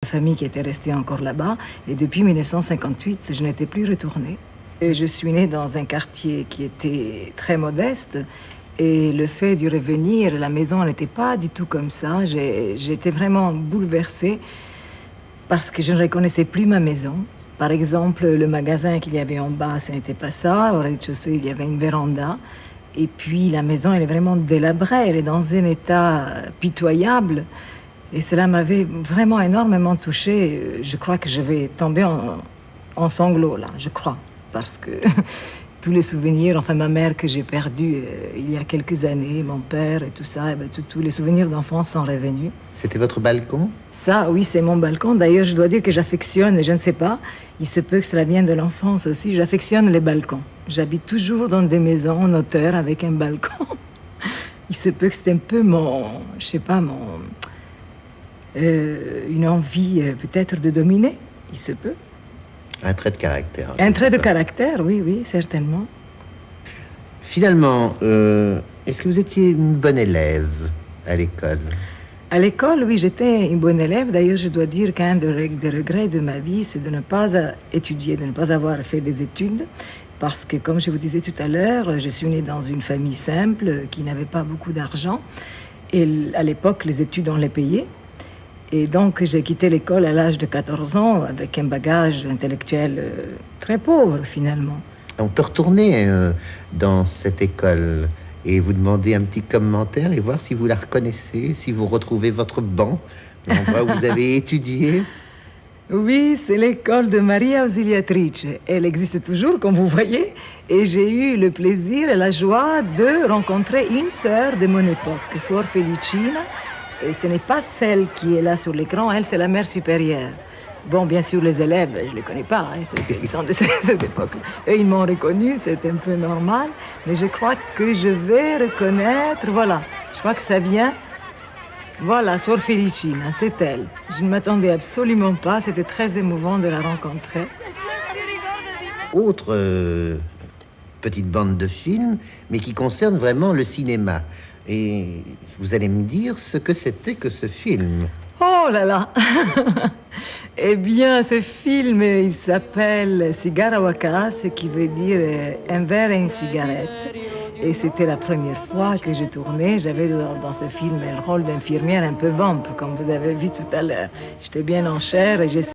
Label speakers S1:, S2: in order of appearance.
S1: famille qui était restée encore là-bas. Et depuis 1958, je n'étais plus retournée. Et je suis née dans un quartier qui était très modeste. Et le fait d'y revenir, la maison n'était pas du tout comme ça. J'étais vraiment bouleversée parce que je ne reconnaissais plus ma maison. Par exemple, le magasin qu'il y avait en bas, ce n'était pas ça. Au rez-de-chaussée, il y avait une véranda. Et puis la maison, elle est vraiment délabrée. Elle est dans un état pitoyable. Et cela m'avait vraiment énormément touchée. Je crois que je vais tomber en sanglots, là, je crois. Parce que tous les souvenirs, enfin ma mère que j'ai perdue il y a quelques années, mon père et tout ça, et bien, tous les souvenirs d'enfance sont revenus.
S2: C'était votre balcon?
S1: Ça, oui, c'est mon balcon. D'ailleurs, je dois dire que j'affectionne, je ne sais pas, il se peut que cela vienne de l'enfance aussi, j'affectionne les balcons. J'habite toujours dans des maisons en hauteur avec un balcon. Il se peut que c'est un peu je sais pas, une envie peut-être de dominer, il se peut.
S2: Un trait de caractère.
S1: Un trait de caractère, oui, oui, certainement.
S2: Finalement, est-ce que vous étiez une bonne élève à l'école?
S1: À l'école, oui, j'étais une bonne élève. D'ailleurs, je dois dire qu'un des regrets de ma vie, c'est de ne pas étudier, de ne pas avoir fait des études. Parce que, comme je vous disais tout à l'heure, je suis née dans une famille simple qui n'avait pas beaucoup d'argent. Et à l'époque, les études, on les payait. Et donc, j'ai quitté l'école à l'âge de 14 ans avec un bagage intellectuel très pauvre, finalement.
S2: On peut retourner dans cette école et vous demander un petit commentaire et voir si vous la reconnaissez, si vous retrouvez votre banc, l'endroit où vous avez étudié.
S1: Oui, c'est l'école de Maria Ausiliatrice. Elle existe toujours, comme vous voyez. Et j'ai eu le plaisir et la joie de rencontrer une sœur de mon époque, Suor Felicina. Et ce n'est pas celle qui est là sur l'écran, elle, c'est la mère supérieure. Bon, bien sûr, les élèves, je ne les connais pas, hein, ils sont de cette époque. Eux, ils m'ont reconnu, c'est un peu normal, mais je crois que je vais reconnaître, voilà, je crois que ça vient, voilà, Suor Felicina, c'est elle. Je ne m'attendais absolument pas, c'était très émouvant de la rencontrer.
S2: Autre petite bande de films, mais qui concerne vraiment le cinéma. Et vous allez me dire ce que c'était que ce film.
S1: Oh là là. Eh bien, ce film, il s'appelle Cigara Waka, ce qui veut dire un verre et une cigarette. Et c'était la première fois que je tournais. J'avais dans ce film le rôle d'infirmière un peu vampe, comme vous avez vu tout à l'heure. J'étais bien en chair et